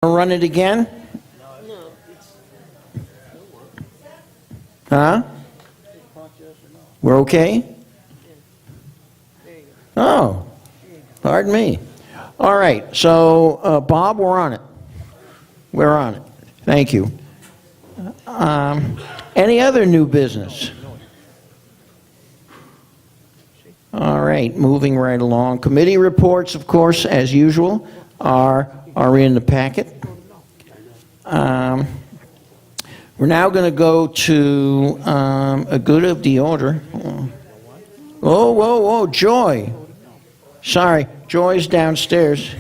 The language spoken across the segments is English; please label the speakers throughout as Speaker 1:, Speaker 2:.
Speaker 1: Run it again?
Speaker 2: No.
Speaker 1: Huh? We're okay? Oh, pardon me. All right, so Bob, we're on it. We're on it. Thank you. Any other new business? All right, moving right along. Committee reports, of course, as usual, are in the packet. We're now going to go to a good of the order. Whoa, Joy. Sorry, Joy's downstairs.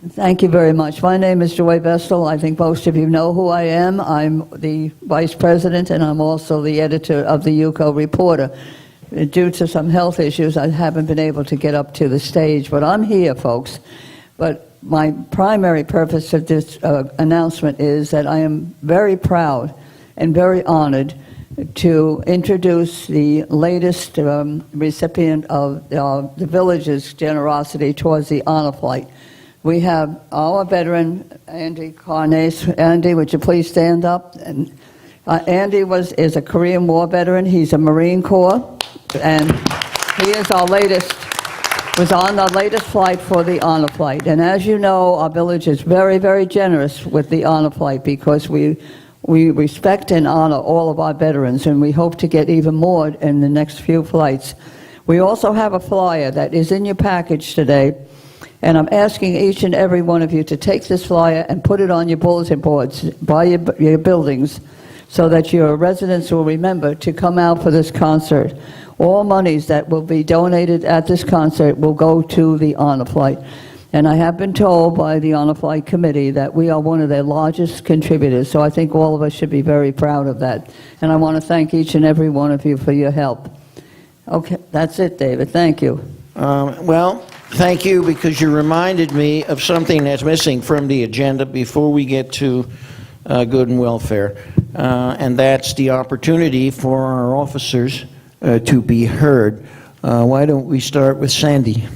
Speaker 3: Thank you very much. My name is Joy Vestal. I think most of you know who I am. I'm the Vice President, and I'm also the editor of the UCO Reporter. Due to some health issues, I haven't been able to get up to the stage, but I'm here, folks. But my primary purpose of this announcement is that I am very proud and very honored to introduce the latest recipient of the village's generosity towards the honor flight. We have our veteran, Andy Carnes. Andy, would you please stand up? And Andy is a Korean War veteran. He's a Marine Corps, and he is was on the latest flight for the honor flight. And as you know, our village is very, very generous with the honor flight because we respect and honor all of our veterans, and we hope to get even more in the next few flights. We also have a flyer that is in your package today, and I'm asking each and every one of you to take this flyer and put it on your bulletin boards by your buildings so that your residents will remember to come out for this concert. All monies that will be donated at this concert will go to the honor flight. And I have been told by the honor flight committee that we are one of their largest contributors, so I think all of us should be very proud of that. And I want to thank each and every one of you for your help. Okay, that's it, David. Thank you.
Speaker 1: Well, thank you, because you reminded me of something that's missing from the agenda before we get to good and welfare, and that's the opportunity for our officers to be heard. Why don't we start with Sandy?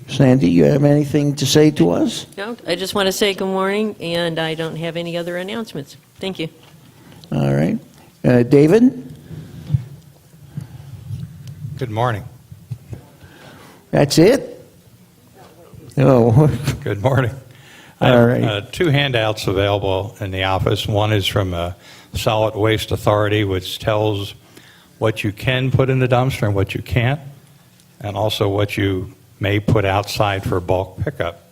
Speaker 1: Sandy, you have anything to say to us?
Speaker 2: No, I just want to say good morning, and I don't have any other announcements. Thank you.
Speaker 1: All right. David?
Speaker 4: Good morning.
Speaker 1: That's it? Oh.
Speaker 4: Good morning. I have two handouts available in the office. One is from Solid Waste Authority, which tells what you can put in the dumpster and what you can't, and also what you may put outside for bulk pickup.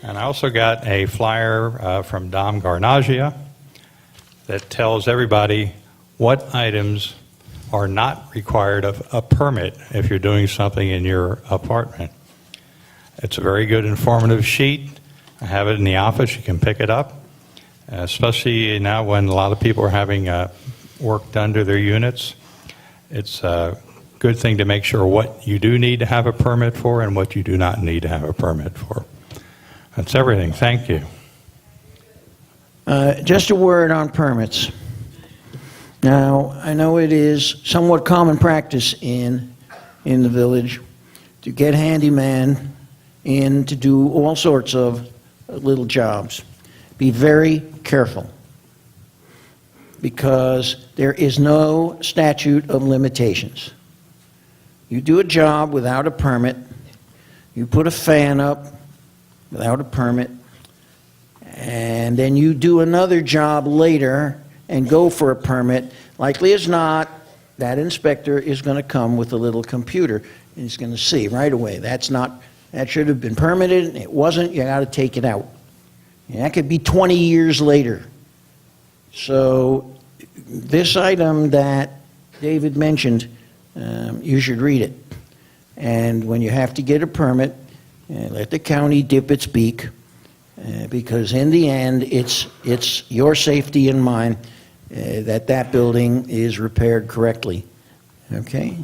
Speaker 4: And I also got a flyer from Dom Garnagia that tells everybody what items are not required of a permit if you're doing something in your apartment. It's a very good informative sheet. I have it in the office. You can pick it up, especially now when a lot of people are having work done to their units. It's a good thing to make sure what you do need to have a permit for and what you do not need to have a permit for. That's everything. Thank you.
Speaker 1: Just a word on permits. Now, I know it is somewhat common practice in the village to get handyman in to do all sorts of little jobs. Be very careful, because there is no statute of limitations. You do a job without a permit, you put a fan up without a permit, and then you do another job later and go for a permit, likely as not, that inspector is going to come with a little computer, and he's going to see right away, that should have been permitted, it wasn't, you got to take it out. And that could be 20 years later. So this item that David mentioned, you should read it. And when you have to get a permit, let the county dip its beak, because in the end, it's your safety and mine that building is repaired correctly. Okay?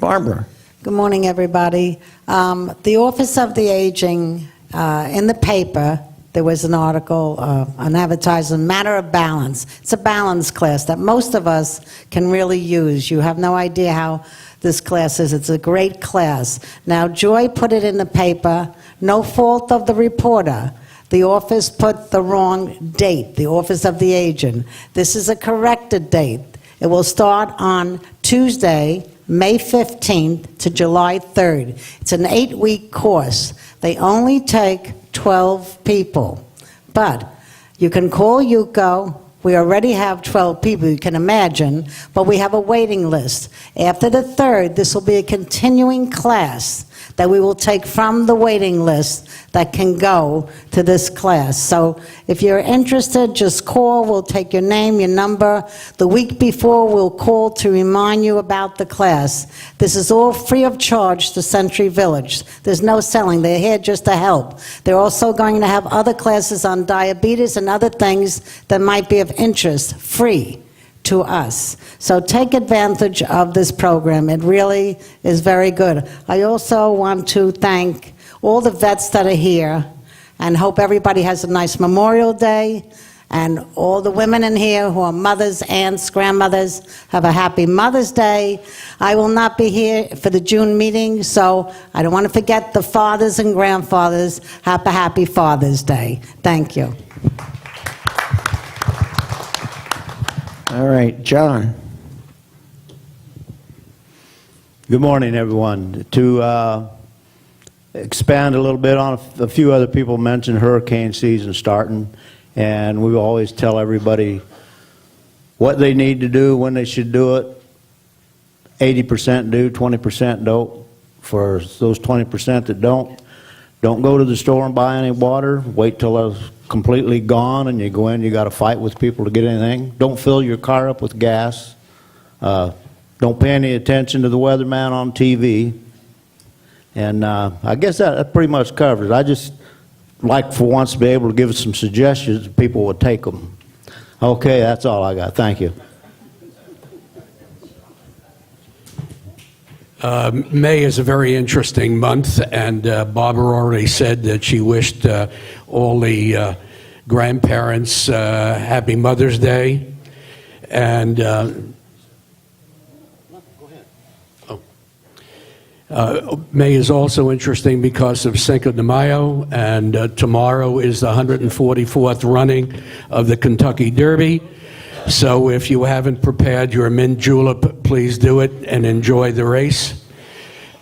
Speaker 1: Barbara.
Speaker 5: Good morning, everybody. The Office of the Aging, in the paper, there was an article, an advertisement, Matter of Balance. It's a balance class that most of us can really use. You have no idea how this class is. It's a great class. Now, Joy put it in the paper, no fault of the reporter. The office put the wrong date, the Office of the Agent. This is a corrected date. It will start on Tuesday, May 15th to July 3rd. It's an 8-week course. They only take 12 people. But you can call YUCO. We already have 12 people, you can imagine, but we have a waiting list. After the 3rd, this will be a continuing class that we will take from the waiting list that can go to this class. So if you're interested, just call. We'll take your name, your number. The week before, we'll call to remind you about the class. This is all free of charge to Century Village. There's no selling. They're here just to help. They're also going to have other classes on diabetes and other things that might be of interest, free to us. So take advantage of this program. It really is very good. I also want to thank all the vets that are here and hope everybody has a nice Memorial Day, and all the women in here who are mothers, aunts, grandmothers, have a happy Mother's Day. I will not be here for the June meeting, so I don't want to forget the fathers and grandfathers. Have a happy Father's Day. Thank you.
Speaker 1: All right, John.
Speaker 6: Good morning, everyone. To expand a little bit on a few other people mentioned hurricane season starting, and we always tell everybody what they need to do, when they should do it. 80% do, 20% don't. For those 20% that don't go to the store and buy any water. Wait till it's completely gone and you go in, you got to fight with people to get anything. Don't fill your car up with gas. Don't pay any attention to the weatherman on TV. And I guess that pretty much covers it. I just like for once to be able to give some suggestions, people would take them. Okay, that's all I got. Thank you.
Speaker 7: May is a very interesting month, and Barbara already said that she wished all the grandparents happy Mother's Day. And May is also interesting because of Cinco de Mayo, and tomorrow is the 144th running of the Kentucky Derby. So if you haven't prepared your mint julep, please do it and enjoy the race.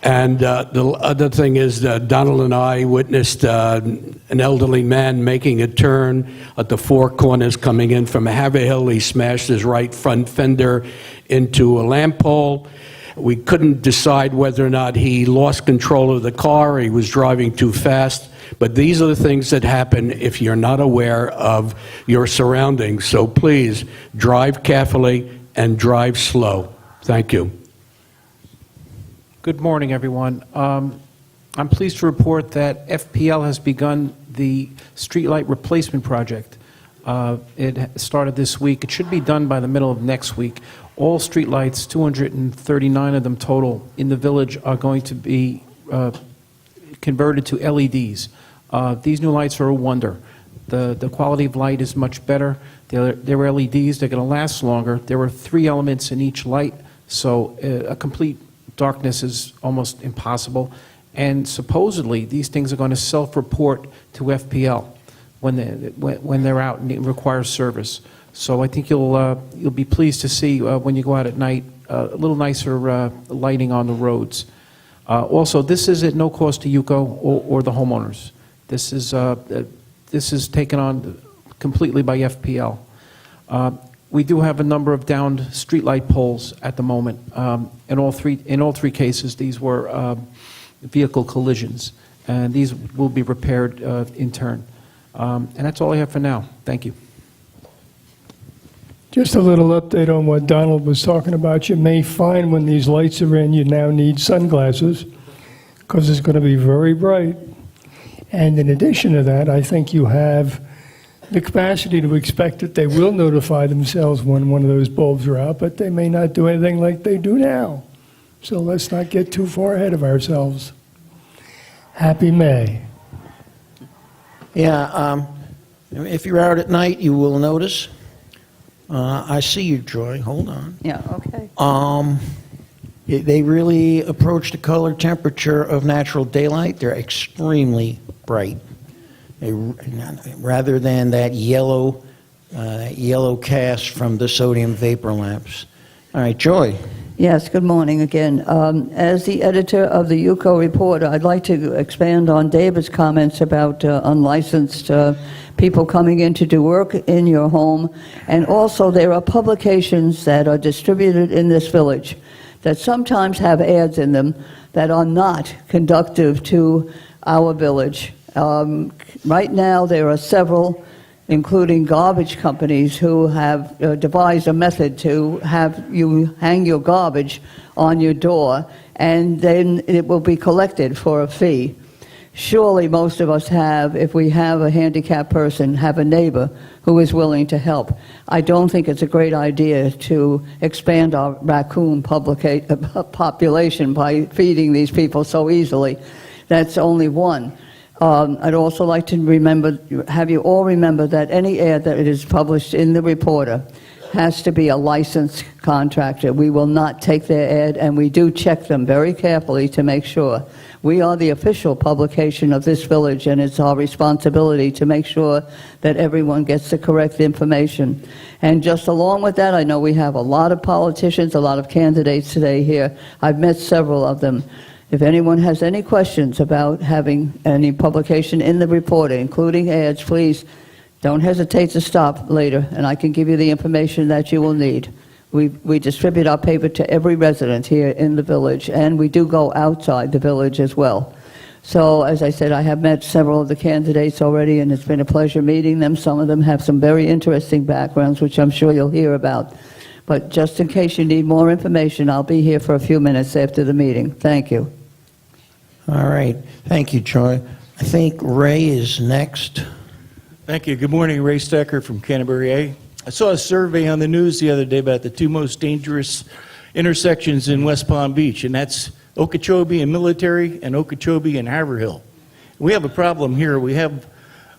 Speaker 7: And the other thing is that Donald and I witnessed an elderly man making a turn at the Four Corners coming in from Haverhill. He smashed his right front fender into a lamp pole. We couldn't decide whether or not he lost control of the car or he was driving too fast. But these are the things that happen if you're not aware of your surroundings. So please, drive carefully and drive slow. Thank you.
Speaker 8: Good morning, everyone. I'm pleased to report that FPL has begun the streetlight replacement project. It started this week. It should be done by the middle of next week. All streetlights, 239 of them total in the village, are going to be converted to LEDs. These new lights are a wonder. The quality of light is much better. They're LEDs. They're going to last longer. There are 3 elements in each light, so a complete darkness is almost impossible. And supposedly, these things are going to self-report to FPL when they're out and it requires service. So I think you'll be pleased to see when you go out at night a little nicer lighting on the roads. Also, this is at no cost to YUCO or the homeowners. This is taken on completely by FPL. We do have a number of downed streetlight poles at the moment. In all three cases, these were vehicle collisions, and these will be repaired in turn. And that's all I have for now. Thank you.
Speaker 9: Just a little update on what Donald was talking about. You may find when these lights are in, you now need sunglasses because it's going to be very bright. And in addition to that, I think you have the capacity to expect that they will notify themselves when one of those bulbs are out, but they may not do anything like they do now. So let's not get too far ahead of ourselves. Happy May.
Speaker 1: Yeah, If you're out at night, you will notice. I see you, Joy. Hold on.
Speaker 3: Yeah, okay.
Speaker 1: They really approach the color temperature of natural daylight. They're extremely bright. Rather than that yellow cast from the sodium vapor lamps. All right, Joy.
Speaker 3: Yes, good morning again. As the editor of the UCO Reporter, I'd like to expand on David's comments about unlicensed people coming in to do work in your home. And also, there are publications that are distributed in this village that sometimes have ads in them that are not conducive to our village. Right now, there are several, including garbage companies, who have devised a method to have you hang your garbage on your door, and then it will be collected for a fee. Surely most of us have, if we have a handicapped person, have a neighbor who is willing to help. I don't think it's a great idea to expand our raccoon population by feeding these people so easily. That's only one. I'd also like to have you all remember that any ad that is published in the Reporter has to be a licensed contractor. We will not take their ad, and we do check them very carefully to make sure. We are the official publication of this village, and it's our responsibility to make sure that everyone gets the correct information. And just along with that, I know we have a lot of politicians, a lot of candidates today here. I've met several of them. If anyone has any questions about having any publication in the Reporter, including ads, please don't hesitate to stop later, and I can give you the information that you will need. We distribute our paper to every resident here in the village, and we do go outside the village as well. So, as I said, I have met several of the candidates already, and it's been a pleasure meeting them. Some of them have some very interesting backgrounds, which I'm sure you'll hear about. But just in case you need more information, I'll be here for a few minutes after the meeting. Thank you.
Speaker 1: All right. Thank you, Joy. I think Ray is next.
Speaker 10: Thank you. Good morning, Ray Stecker from Canterbury A. I saw a survey on the news the other day about the two most dangerous intersections in West Palm Beach, and that's Okeechobee and Military and Okeechobee and Haverhill. We have a problem here. We have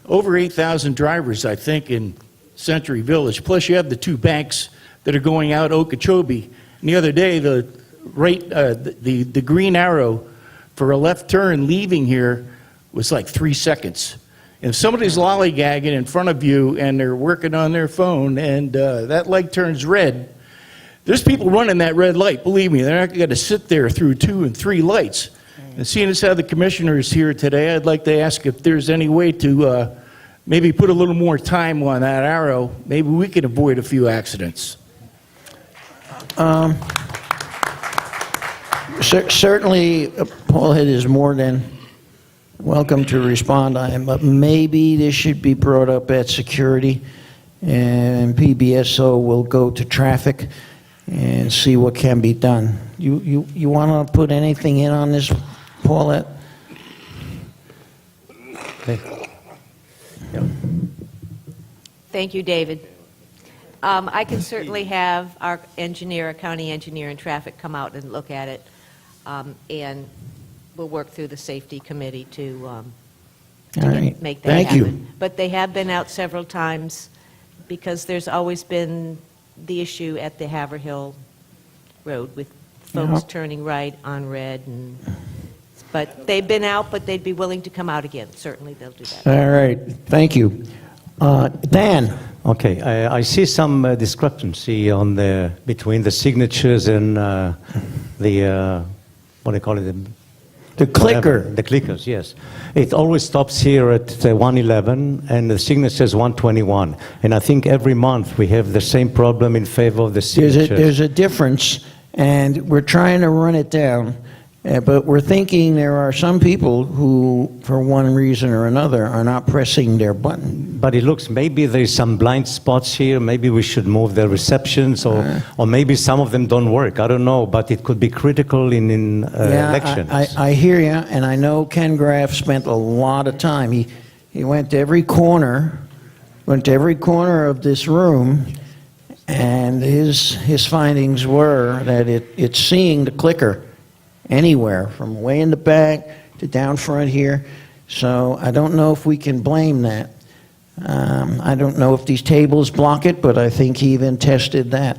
Speaker 10: over 8,000 drivers, I think, in Century Village. Plus, you have the two banks that are going out Okeechobee. And the other day, the green arrow for a left turn leaving here was like 3 seconds. If somebody's lollygagging in front of you and they're working on their phone and that light turns red, there's people running that red light. Believe me, they're not going to sit there through 2 and 3 lights. And seeing as how the commissioner is here today, I'd like to ask if there's any way to maybe put a little more time on that arrow. Maybe we can avoid a few accidents.
Speaker 1: Certainly, Paul Head is more than welcome to respond on it, but maybe this should be brought up at security, and PBSO will go to traffic and see what can be done. You want to put anything in on this, Paulette?
Speaker 2: Thank you, David. I can certainly have our engineer, our county engineer in traffic, come out and look at it, and we'll work through the safety committee to
Speaker 1: All right.
Speaker 2: make that
Speaker 1: Thank
Speaker 2: happen.
Speaker 1: you.
Speaker 2: But they have been out several times because there's always been the issue at the Haverhill Road with folks
Speaker 1: Yeah.
Speaker 2: turning right on red. But they've been out, but they'd be willing to come out again. Certainly, they'll do that.
Speaker 1: All right, thank you. Dan?
Speaker 11: Okay, I see some discrepancy between the signatures and the, what do you call it?
Speaker 1: The clicker.
Speaker 11: The clickers, yes. It always stops here at 111, and the signature is 121. And I think every month we have the same problem in favor of the signatures.
Speaker 1: There's a difference, and we're trying to run it down, but we're thinking there are some people who, for one reason or another, are not pressing their button.
Speaker 11: But it looks, maybe there's some blind spots here, maybe we should move the receptions, or maybe some of them don't work, I don't know, but it could be critical in elections.
Speaker 1: I hear you, and I know Ken Graff spent a lot of time. He went to every corner of this room, and his findings were that it's seeing the clicker anywhere, from way in the back to down front here. So I don't know if we can blame that. I don't know if these tables block it, but I think he even tested that.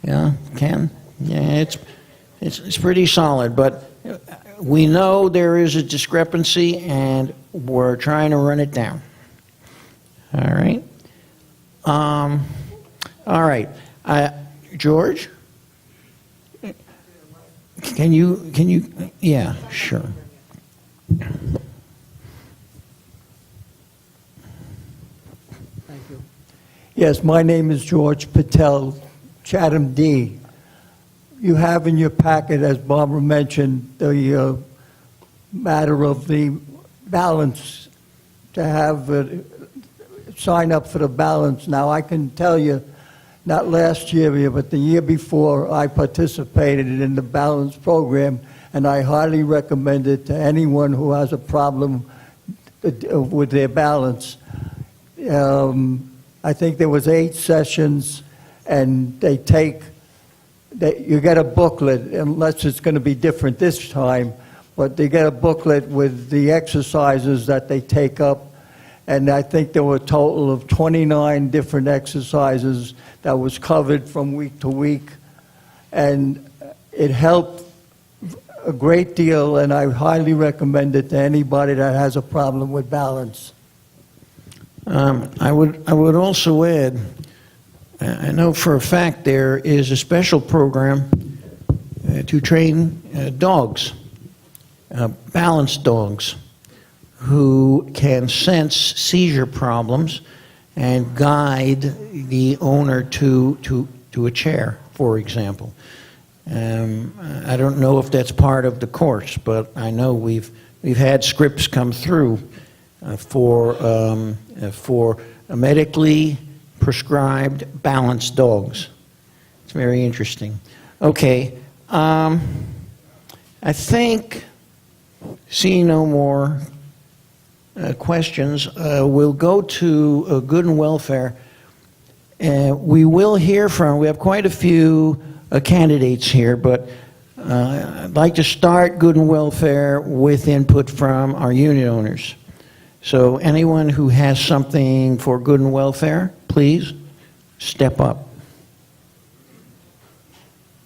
Speaker 1: Yeah, Ken? Yeah, it's pretty solid, but we know there is a discrepancy, and we're trying to run it down. All right? All right. George? Can you, yeah, sure.
Speaker 12: Yes, my name is George Patel, Chatham D. You have in your packet, as Barbara mentioned, the matter of the balance, to have sign up for the balance. Now, I can tell you, not last year, but the year before, I participated in the balance program, and I highly recommend it to anyone who has a problem with their balance. I think there was 8 sessions, and you get a booklet, unless it's going to be different this time, but they get a booklet with the exercises that they take up, and I think there were a total of 29 different exercises that was covered from week to week, and it helped a great deal, and I highly recommend it to anybody that has a problem with balance.
Speaker 1: I would also add, I know for a fact there is a special program to train dogs, balanced dogs, who can sense seizure problems and guide the owner to a chair, for example. I don't know if that's part of the course, but I know we've had scripts come through for medically prescribed balanced dogs. It's very interesting. Okay, I think, seeing no more questions, we'll go to Good and Welfare. We will hear from, we have quite a few candidates here, but I'd like to start Good and Welfare with input from our unit owners. So anyone who has something for Good and Welfare, please step up.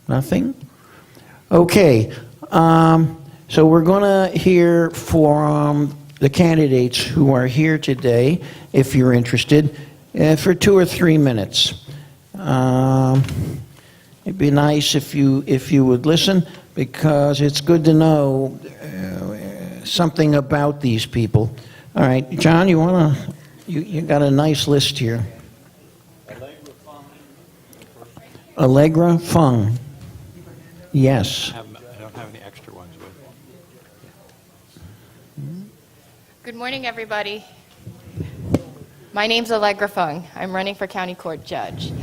Speaker 1: Nothing? Okay. So we're going to hear from the candidates who are here today, if you're interested, for 2 or 3 minutes. It'd be nice if you would listen, because it's good to know something about these people. All right, John, you got a nice list here. Allegra Fung. Yes.
Speaker 4: I don't have any extra ones with me.
Speaker 13: Good morning, everybody. My name's Allegra Fung. I'm running for County Court Judge.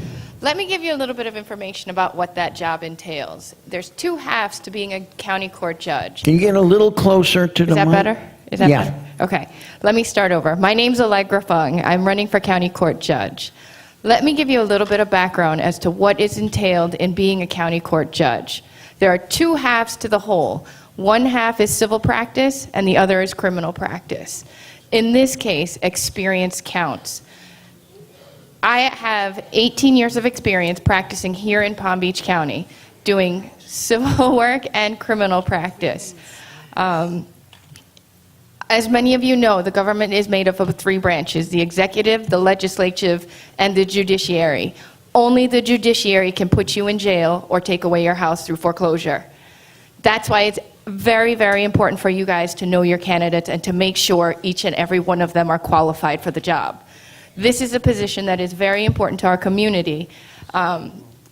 Speaker 13: Let me give you a little bit of information about what that job entails. There's 2 halves to being a County Court Judge.
Speaker 1: Can you get a little closer to the mic?
Speaker 13: Is that better? Is that
Speaker 1: Yeah.
Speaker 13: better? Okay. Let me start over. My name's Allegra Fung. I'm running for County Court Judge. Let me give you a little bit of background as to what is entailed in being a County Court Judge. There are 2 halves to the whole. One half is civil practice, and the other is criminal practice. In this case, experience counts. I have 18 years of experience practicing here in Palm Beach County, doing civil work and criminal practice. As many of you know, the government is made up of 3 branches: the executive, the legislative, and the judiciary. Only the judiciary can put you in jail or take away your house through foreclosure. That's why it's very, very important for you guys to know your candidates and to make sure each and every one of them are qualified for the job. This is a position that is very important to our community.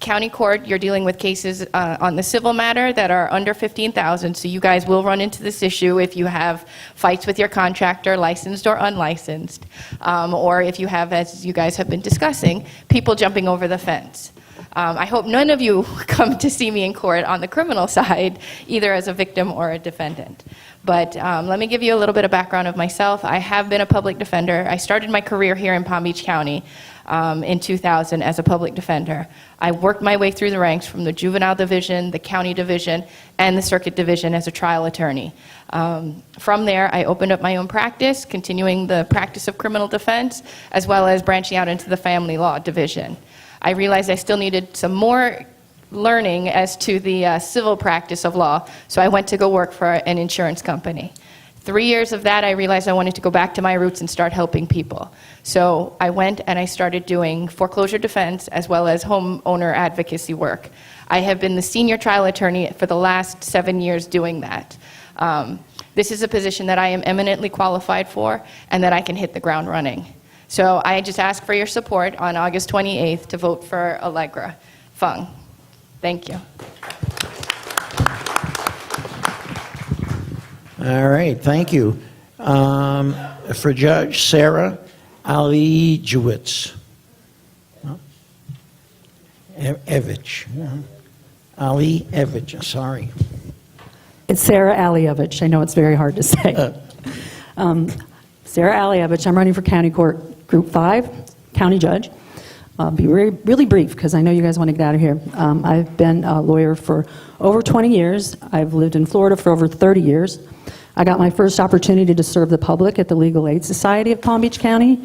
Speaker 13: County Court, you're dealing with cases on the civil matter that are under $15,000, so you guys will run into this issue if you have fights with your contractor, licensed or unlicensed, or if you have, as you guys have been discussing, people jumping over the fence. I hope none of you come to see me in court on the criminal side, either as a victim or a defendant. But let me give you a little bit of background of myself. I have been a public defender. I started my career here in Palm Beach County in 2000 as a public defender. I worked my way through the ranks from the juvenile division, the county division, and the circuit division as a trial attorney. From there, I opened up my own practice, continuing the practice of criminal defense, as well as branching out into the family law division. I realized I still needed some more learning as to the civil practice of law, so I went to go work for an insurance company. 3 years of that, I realized I wanted to go back to my roots and start helping people. So I went and I started doing foreclosure defense as well as homeowner advocacy work. I have been the senior trial attorney for the last 7 years doing that. This is a position that I am eminently qualified for and that I can hit the ground running. So I just ask for your support on August 28th to vote for Allegra Fung. Thank you.
Speaker 1: All right, thank you. For Judge, Sarah Alijewicz. Evich. Ali Evich, sorry.
Speaker 14: It's Sarah Alievich. I know it's very hard to say. Sarah Alievich. I'm running for County Court Group 5, County Judge. I'll be really brief because I know you guys want to get out of here. I've been a lawyer for over 20 years. I've lived in Florida for over 30 years. I got my first opportunity to serve the public at the Legal Aid Society of Palm Beach County,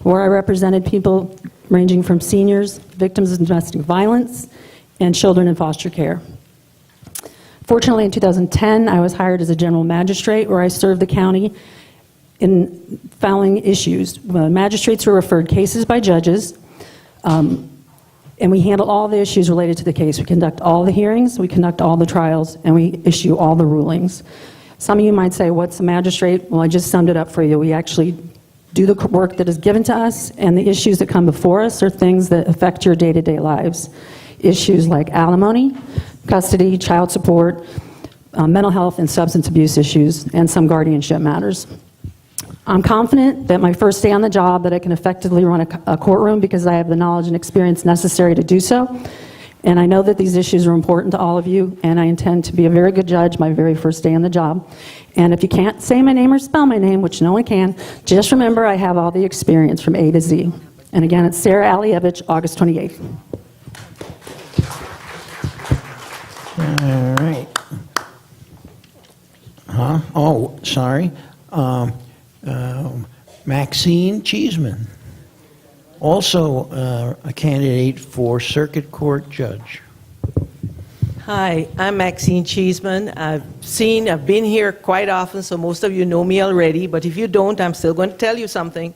Speaker 14: where I represented people ranging from seniors, victims of domestic violence, and children in foster care. Fortunately, in 2010, I was hired as a general magistrate, where I served the county in filing issues. Magistrates were referred cases by judges, and we handle all the issues related to the case. We conduct all the hearings, we conduct all the trials, and we issue all the rulings. Some of you might say, what's a magistrate? Well, I just summed it up for you. We actually do the work that is given to us, and the issues that come before us are things that affect your day-to-day lives. Issues like alimony, custody, child support, mental health and substance abuse issues, and some guardianship matters. I'm confident that my first day on the job that I can effectively run a courtroom because I have the knowledge and experience necessary to do so. And I know that these issues are important to all of you, and I intend to be a very good judge my very first day on the job. And if you can't say my name or spell my name, which no one can, just remember I have all the experience from A to Z. And again, it's Sarah Alievich, August 28th.
Speaker 1: All right. Oh, sorry. Maxine Cheeseman, also a candidate for Circuit Court Judge.
Speaker 15: Hi, I'm Maxine Cheeseman. I've been here quite often, so most of you know me already, but if you don't, I'm still going to tell you something.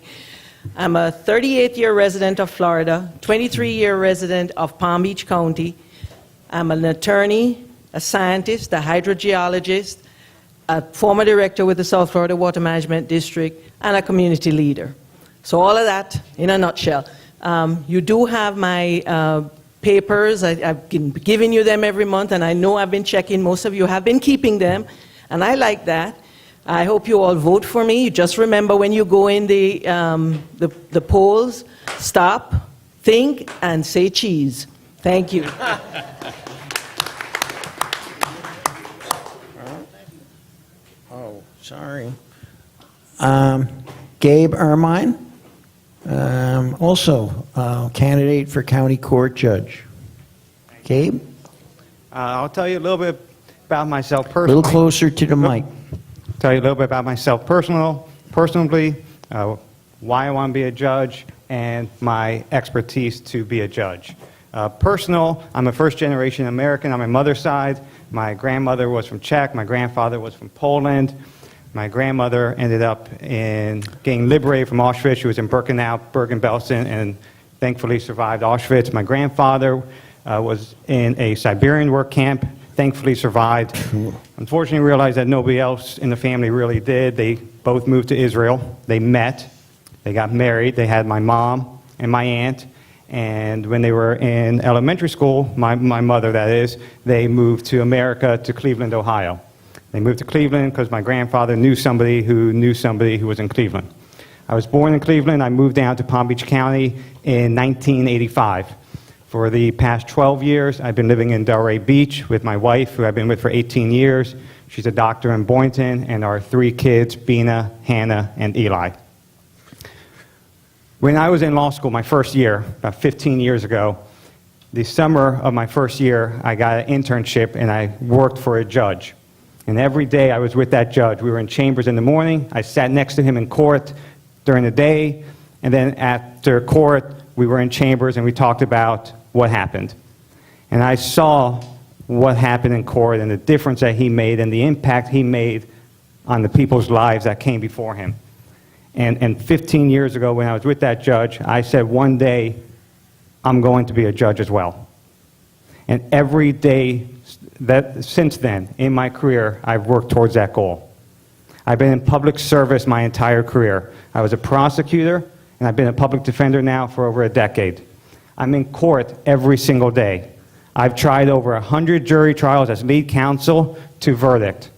Speaker 15: I'm a 38-year resident of Florida, 23-year resident of Palm Beach County. I'm an attorney, a scientist, a hydrogeologist, a former director with the South Florida Water Management District, and a community leader. So all of that in a nutshell. You do have my papers. I've been giving you them every month, and I know I've been checking. Most of you have been keeping them, and I like that. I hope you all vote for me. You just remember when you go in the polls, stop, think, and say cheese. Thank you.
Speaker 1: Oh, sorry. Gabe Ermine, also candidate for County Court Judge. Gabe?
Speaker 16: I'll tell you a little bit about myself
Speaker 1: A
Speaker 16: personally.
Speaker 1: little closer to the mic.
Speaker 16: Tell you a little bit about myself personally, why I want to be a judge, and my expertise to be a judge. Personal, I'm a first-generation American on my mother's side. My grandmother was from Czech. My grandfather was from Poland. My grandmother ended up getting liberated from Auschwitz. She was in Birkenau, Bergen-Belsen, and thankfully survived Auschwitz. My grandfather was in a Siberian work camp, thankfully survived. Unfortunately, realized that nobody else in the family really did. They both moved to Israel. They met. They got married. They had my mom and my aunt. And when they were in elementary school, my mother, that is, they moved to America, to Cleveland, Ohio. They moved to Cleveland because my grandfather knew somebody who was in Cleveland. I was born in Cleveland. I moved down to Palm Beach County in 1985. For the past 12 years, I've been living in Delray Beach with my wife, who I've been with for 18 years. She's a doctor in Boynton, and our 3 kids, Bina, Hannah, and Eli. When I was in law school, my first year, about 15 years ago, the summer of my first year, I got an internship and I worked for a judge. And every day I was with that judge. We were in chambers in the morning. I sat next to him in court during the day. And then after court, we were in chambers and we talked about what happened. And I saw what happened in court and the difference that he made and the impact he made on the people's lives that came before him. And 15 years ago, when I was with that judge, I said, one day, I'm going to be a judge as well. And every day since then, in my career, I've worked towards that goal. I've been in public service my entire career. I was a prosecutor, and I've been a public defender now for over a decade. I'm in court every single day. I've tried over 100 jury trials as lead counsel to verdict.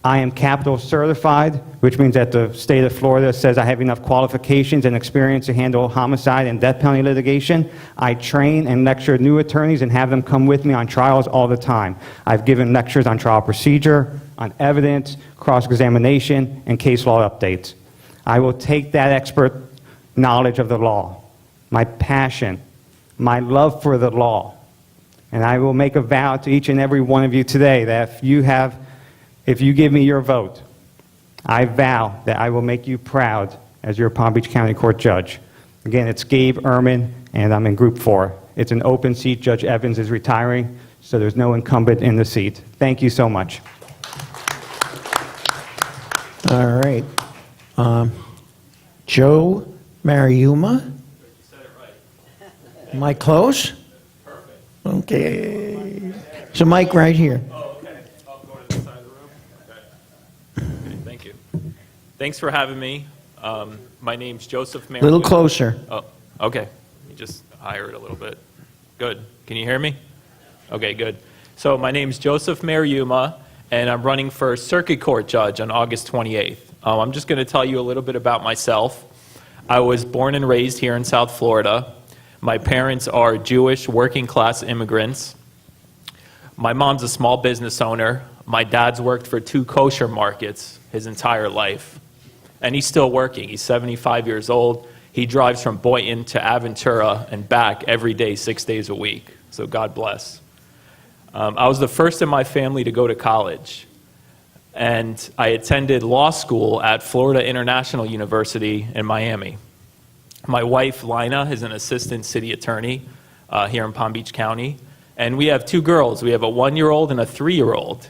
Speaker 16: I am capital certified, which means that the state of Florida says I have enough qualifications and experience to handle homicide and death penalty litigation. I train and lecture new attorneys and have them come with me on trials all the time. I've given lectures on trial procedure, on evidence, cross-examination, and case law updates. I will take that expert knowledge of the law, my passion, my love for the law, and I will make a vow to each and every one of you today that if you give me your vote, I vow that I will make you proud as your Palm Beach County Court judge. Again, it's Gabe Ehrman, and I'm in Group 4. It's an open seat. Judge Evans is retiring, so there's no incumbent in the seat. Thank you so much.
Speaker 1: All right. Joe Mariuma? Am I close? Perfect. Okay. There's a mic right here.
Speaker 17: Thank you. Thanks for having me. My name's Joseph Mariuma.
Speaker 1: A little closer.
Speaker 17: Oh, okay. Let me just higher it a little bit. Good. Can you hear me? Okay, good. So my name's Joseph Mariuma, and I'm running for Circuit Court Judge on August 28th. I'm just going to tell you a little bit about myself. I was born and raised here in South Florida. My parents are Jewish working-class immigrants. My mom's a small business owner. My dad's worked for 2 kosher markets his entire life. And he's still working. He's 75 years old. He drives from Boynton to Aventura and back every day, 6 days a week. So God bless. I was the first in my family to go to college. And I attended law school at Florida International University in Miami. My wife, Lina, is an assistant city attorney here in Palm Beach County. And we have 2 girls. We have a 1-year-old and a 3-year-old.